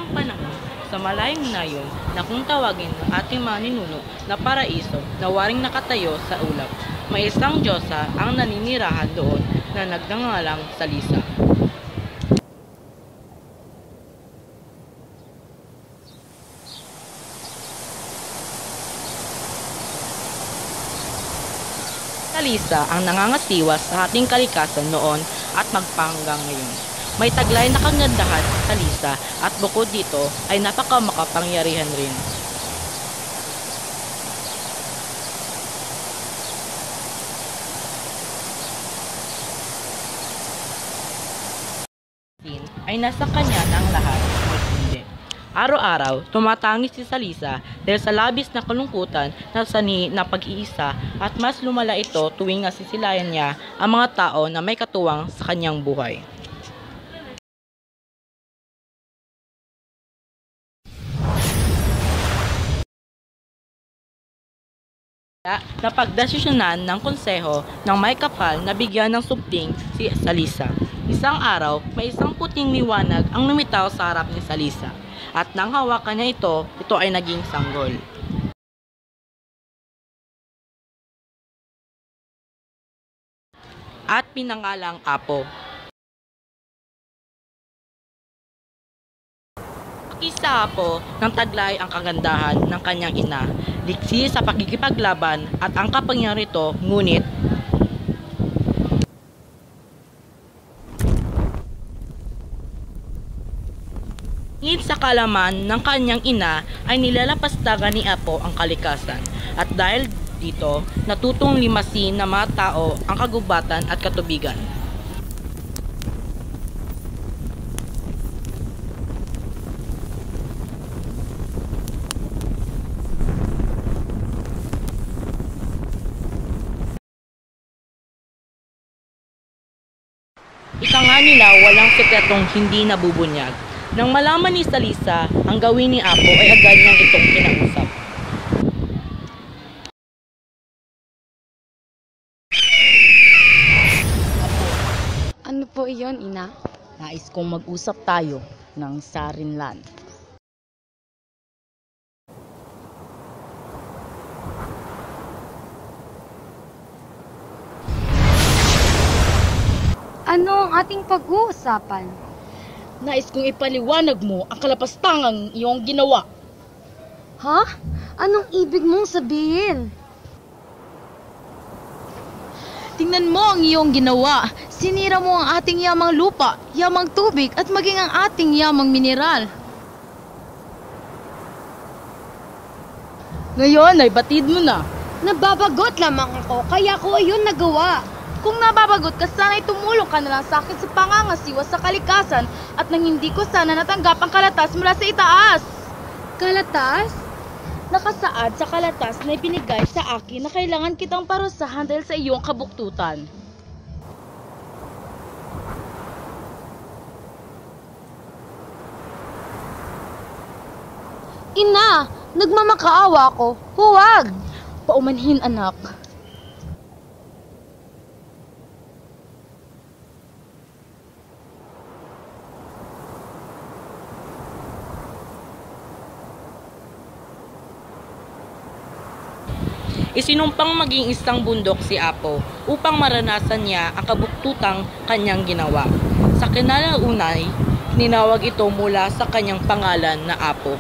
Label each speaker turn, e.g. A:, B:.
A: isang panahon, sa malayong nayon na kung tawagin ng ating mga ninuno na paraiso na waring nakatayo sa ulap, may isang Diyosa ang naninirahan doon na nagngangalang Salisa. Salisa ang nangangasiwa sa ating kalikasan noon at magpahanggang ngayon. May taglay na kagandahan sa Salisa at bukod dito ay napakamakapangyarihan rin. Ay nasa kanya na ang lahat o hindi. Araw-araw, tumatangis si Salisa dahil sa labis na kalungkutan na sani na pag-iisa at mas lumala ito tuwing nasisilayan niya ang mga tao na may katuwang sa kanyang buhay. Napagdesisyonan ng konseho ng may kapal na bigyan ng supling si Salisa. Isang araw, may isang puting liwanag ang lumitaw sa harap ni Salisa. At nang hawakan niya ito ay naging sanggol. At pinangalang Apo. Isa po ng taglay ang kagandahan ng kanyang ina, liksi sa pakikipaglaban at ang kapangyarihan nito, ngunit sa kalaman ng kanyang ina ay nilalapastagan ni Apo ang kalikasan at dahil dito natutong limasin ng mga tao ang kagubatan at katubigan. Ika nga nila walang sekretong hindi nabubunyag. Nang malaman ni Salisa ang gawin ni Apo ay agad niyang itong kinausap.
B: Ano po iyon, Ina?
C: Nais kong mag-usap tayo ng Sarinlan.
B: Ano ang ating pag-uusapan?
C: Nais kong ipaliwanag mo ang kalapastangang iyong ginawa.
B: Ha? Anong ibig mong sabihin?
D: Tingnan mo ang iyong ginawa. Sinira mo ang ating yamang lupa, yamang tubig at maging ang ating yamang mineral.
C: Ngayon ay batid mo na.
B: Nababagot lamang ako, kaya ko ayun nagawa.
D: Kung nababagot ka, sana'y tumulong ka na lang sa akin sa pangangasiwa sa kalikasan at nang hindi ko sana natanggap ang kalatas mula sa itaas.
B: Kalatas?
D: Nakasaad sa kalatas na ibinigay sa akin na kailangan kitang parusahan dahil sa iyong kabuktutan.
B: Ina, nagmamakaawa ako. Huwag!
D: Paumanhin, anak.
A: Isinumpang maging isang bundok si Apo upang maranasan niya ang kabuktutang kanyang ginawa. Sa kinalaunay, ninawag ito mula sa kanyang pangalan na Apo.